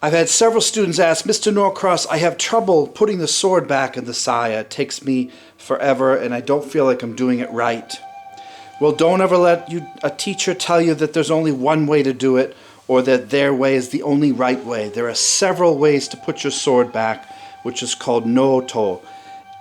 I've had several students ask, Mr. Norcross, I have trouble putting the sword back in the saya. It takes me forever and I don't feel like I'm doing it right. Well, don't ever let a teacher tell you that there's only one way to do it or that their way is the only right way. There are several ways to put your sword back, which is called Noto.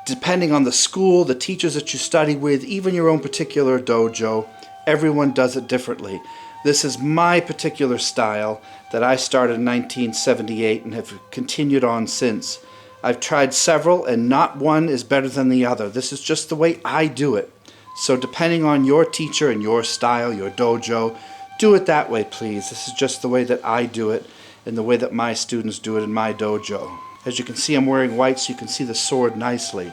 Depending on the school, the teachers that you study with, even your own particular dojo, everyone does it differently. This is my particular style that I started in 1978 and have continued on since. I've tried several and not one is better than the other. This is just the way I do it. So depending on your teacher and your style, your dojo, do it that way, please. This is just the way that I do it and the way that my students do it in my dojo. As you can see, I'm wearing white so you can see the sword nicely.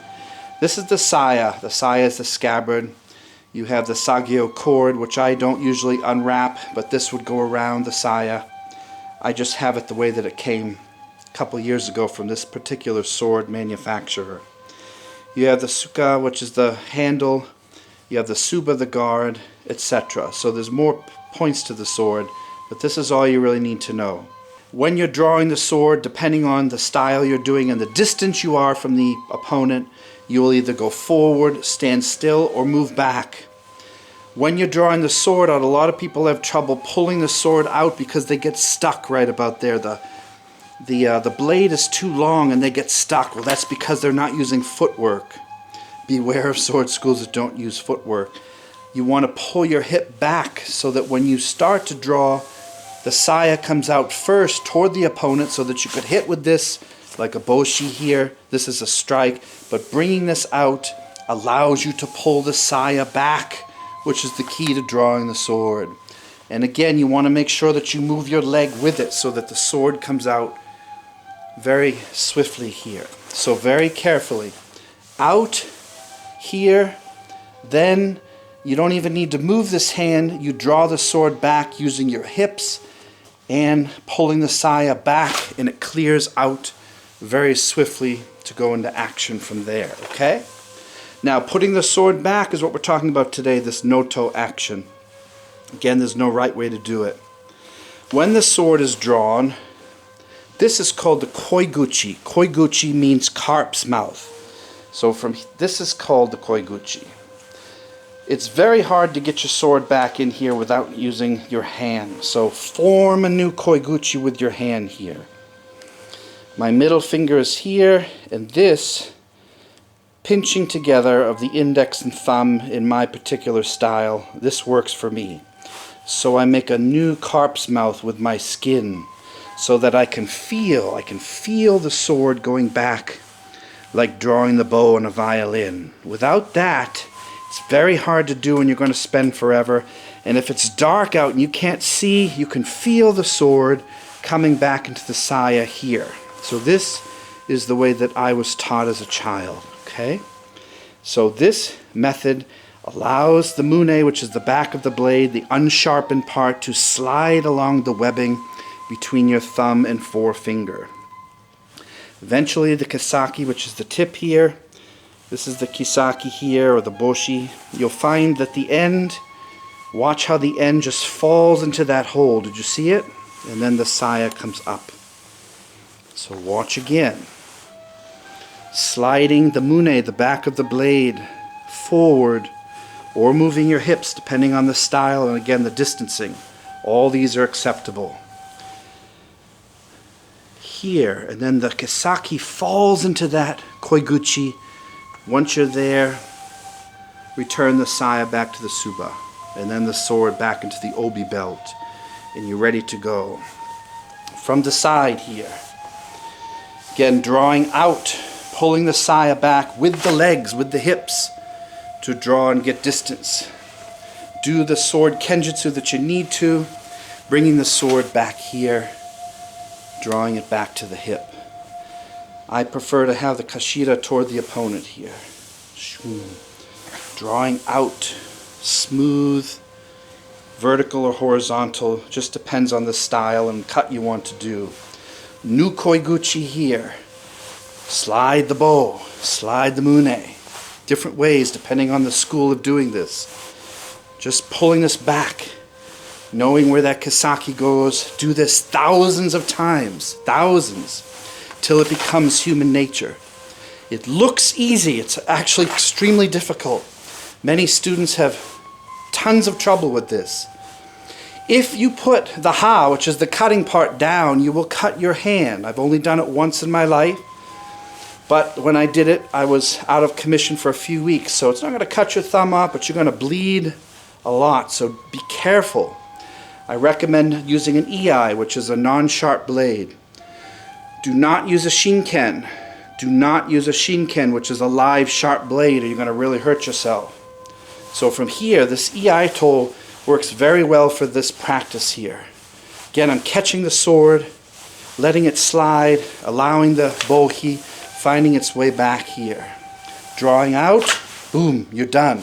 This is the saya. The saya is the scabbard. You have the sagyo cord, which I don't usually unwrap, but this would go around the saya. I just have it the way that it came a couple years ago from this particular sword manufacturer. You have the suka, which is the handle. You have the suba, the guard, etc. So there's more points to the sword, but this is all you really need to know. When you're drawing the sword, depending on the style you're doing and the distance you are from the opponent, you will either go forward, stand still, or move back. When you're drawing the sword out, a lot of people have trouble pulling the sword out because they get stuck right about there. The blade is too long and they get stuck. Well, that's because they're not using footwork. Beware of sword schools that don't use footwork. You want to pull your hip back so that when you start to draw, the saya comes out first toward the opponent so that you could hit with this like a boshi here. This is a strike, but bringing this out allows you to pull the saya back, which is the key to drawing the sword. And again, you want to make sure that you move your leg with it so that the sword comes out very swiftly here. So very carefully. Out, here, then you don't even need to move this hand. You draw the sword back using your hips and pulling the saya back, and it clears out very swiftly to go into action from there, okay? Now, putting the sword back is what we're talking about today, this Noto action. Again, there's no right way to do it. When the sword is drawn, this is called the koiguchi. Koiguchi means carp's mouth. So this is called the koiguchi. It's very hard to get your sword back in here without using your hand. So form a new koiguchi with your hand here. My middle finger is here, and this pinching together of the index and thumb in my particular style, this works for me. So I make a new carp's mouth with my skin so that I can feel the sword going back like drawing the bow on a violin. Without that, it's very hard to do and you're going to spend forever. And if it's dark out and you can't see, you can feel the sword coming back into the saya here. So this is the way that I was taught as a child. Okay? So this method allows the mune, which is the back of the blade, the unsharpened part, to slide along the webbing between your thumb and forefinger. Eventually the kisaki, which is the tip here, this is the kisaki here, or the boshi. You'll find that the end, watch how the end just falls into that hole. Did you see it? And then the saya comes up. So watch again. Sliding the mune, the back of the blade, forward, or moving your hips depending on the style and again the distancing. All these are acceptable. Here, and then the kisaki falls into that koiguchi. Once you're there, return the saya back to the suba, and then the sword back into the obi belt, and you're ready to go. From the side here, again drawing out, pulling the saya back with the legs, with the hips, to draw and get distance. Do the sword kenjutsu that you need to, bringing the sword back here, drawing it back to the hip. I prefer to have the kashira toward the opponent here. Drawing out, smooth, vertical or horizontal, just depends on the style and cut you want to do. New koiguchi here. Slide the bow, slide the mune. Different ways depending on the school of doing this. Just pulling this back knowing where that kisaki goes. Do this thousands of times, thousands, till it becomes human nature. It looks easy. It's actually extremely difficult. Many students have tons of trouble with this. If you put the ha, which is the cutting part, down, you will cut your hand. I've only done it once in my life, but when I did it, I was out of commission for a few weeks. So it's not going to cut your thumb off, but you're going to bleed a lot. So be careful. I recommend using an iai, which is a non-sharp blade. Do not use a shinken. Do not use a shinken, which is a live sharp blade, or you're going to really hurt yourself. So from here, this Iaido works very well for this practice here. Again, I'm catching the sword, letting it slide, allowing the bohi, finding its way back here. Drawing out, boom, you're done.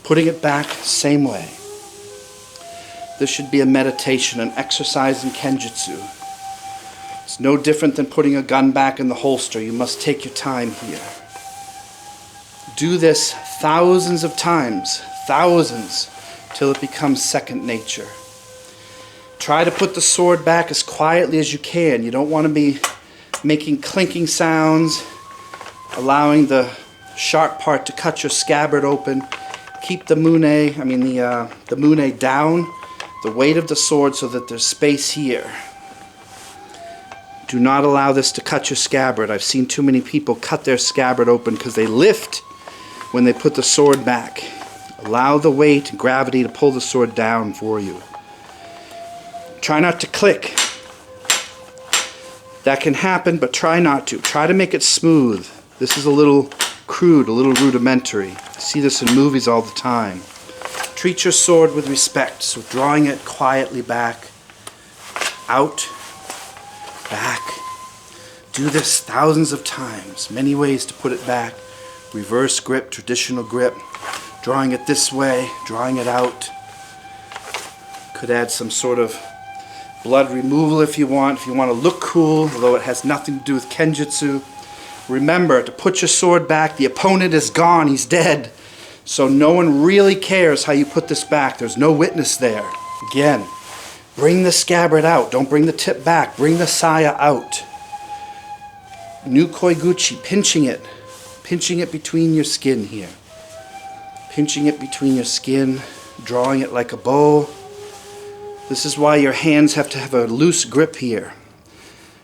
Putting it back, same way. This should be a meditation, an exercise in Kenjutsu. It's no different than putting a gun back in the holster. You must take your time here. Do this thousands of times, thousands, till it becomes second nature. Try to put the sword back as quietly as you can. You don't want to be making clinking sounds, allowing the sharp part to cut your scabbard open. Keep the mune down, the weight of the sword, so that there's space here. Do not allow this to cut your scabbard. I've seen too many people cut their scabbard open because they lift when they put the sword back. Allow the weight and gravity to pull the sword down for you. Try not to click. That can happen, but try not to. Try to make it smooth. This is a little crude, a little rudimentary. I see this in movies all the time. Treat your sword with respect, so drawing it quietly back, out, back. Do this thousands of times. Many ways to put it back. Reverse grip, traditional grip. Drawing it this way, drawing it out. Could add some sort of blood removal if you want to look cool, although it has nothing to do with Kenjutsu. Remember to put your sword back. The opponent is gone, he's dead. So no one really cares how you put this back. There's no witness there. Again, bring the scabbard out. Don't bring the tip back. Bring the saya out. Nukoiguchi, pinching it between your skin here. Pinching it between your skin, drawing it like a bow. This is why your hands have to have a loose grip here.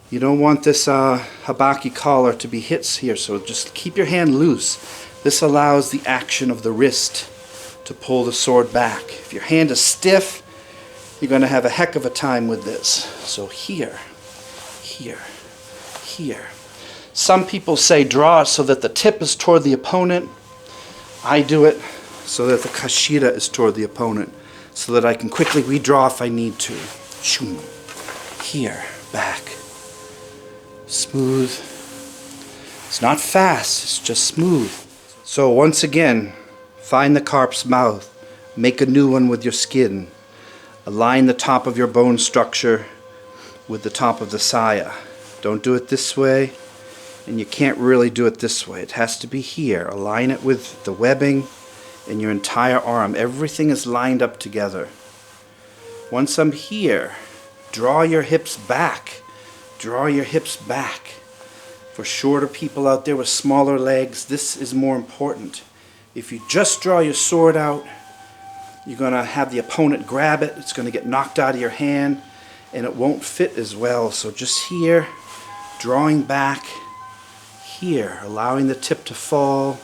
You don't want this habaki collar to be hit here, so just keep your hand loose. This allows the action of the wrist to pull the sword back. If your hand is stiff, you're going to have a heck of a time with this. So here, here, here. Some people say draw it so that the tip is toward the opponent. I do it so that the kashira is toward the opponent, so that I can quickly redraw if I need to. Shoom. Here, back. Smooth. It's not fast, it's just smooth. So once again, find the carp's mouth. Make a new one with your skin. Align the top of your bone structure with the top of the saya. Don't do it this way, and you can't really do it this way. It has to be here. Align it with the webbing in your entire arm. Everything is lined up together. Once I'm here, draw your hips back. Draw your hips back. For shorter people out there with smaller legs, this is more important. If you just draw your sword out, you're going to have the opponent grab it. It's going to get knocked out of your hand, and it won't fit as well. So just here, drawing back, here, allowing the tip to fall,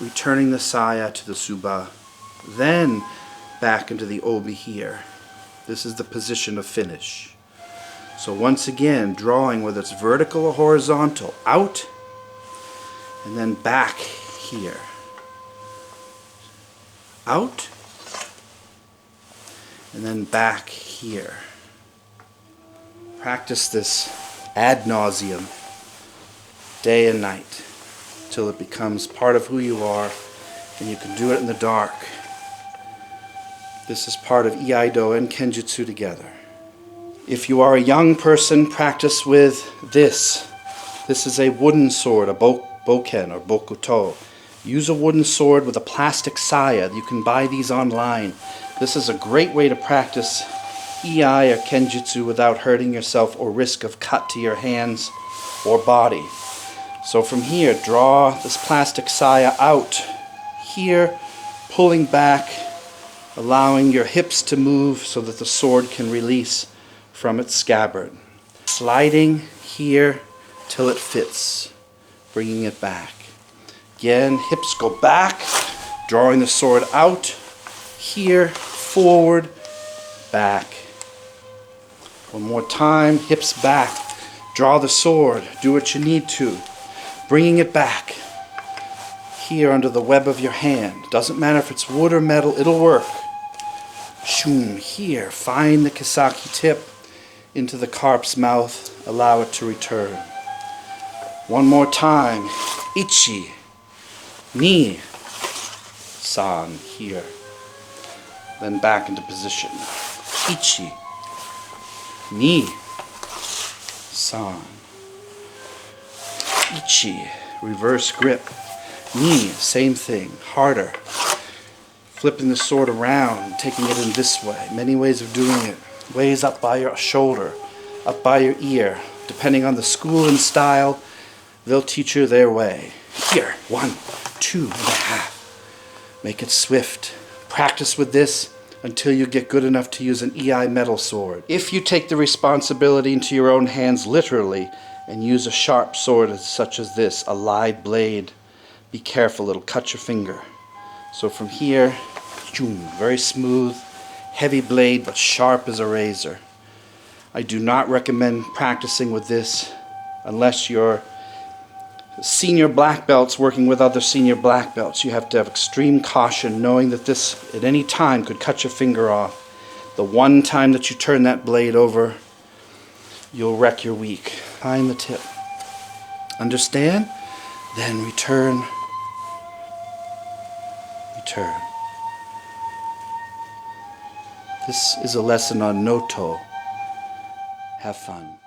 returning the saya to the suba, then back into the obi here. This is the position of finish. So once again, drawing whether it's vertical or horizontal, out, and then back here. Out, and then back here. Practice this ad nauseum, day and night, till it becomes part of who you are, and you can do it in the dark. This is part of Iaido and Kenjutsu together. If you are a young person, practice with this. This is a wooden sword, a boken or bokuto. Use a wooden sword with a plastic saya. You can buy these online. This is a great way to practice Iai or Kenjutsu without hurting yourself or risk of cut to your hands or body. So from here, draw this plastic saya out here, pulling back, allowing your hips to move so that the sword can release from its scabbard. Sliding here till it fits, bringing it back. Again, hips go back, drawing the sword out, here, forward, back. One more time, hips back. Draw the sword, do what you need to. Bringing it back. Here under the web of your hand. Doesn't matter if it's wood or metal, it'll work. Shoom, here, find the kisaki tip into the carp's mouth, allow it to return. One more time, ichi, ni, san, here. Then back into position. Ichi, ni, san. Ichi, reverse grip. Ni, same thing, harder. Flipping the sword around, taking it in this way. Many ways of doing it. Ways up by your shoulder, up by your ear. Depending on the school and style, they'll teach you their way. Here, 1, 2.5. Make it swift. Practice with this until you get good enough to use an Iai metal sword. If you take the responsibility into your own hands literally and use a sharp sword such as this, a live blade, be careful, it'll cut your finger. So from here, very smooth, heavy blade, but sharp as a razor. I do not recommend practicing with this unless you're senior black belts working with other senior black belts. You have to have extreme caution, knowing that this at any time could cut your finger off. The one time that you turn that blade over, you'll wreck your week. Find the tip. Understand? Then return. Return. This is a lesson on Noto. Have fun.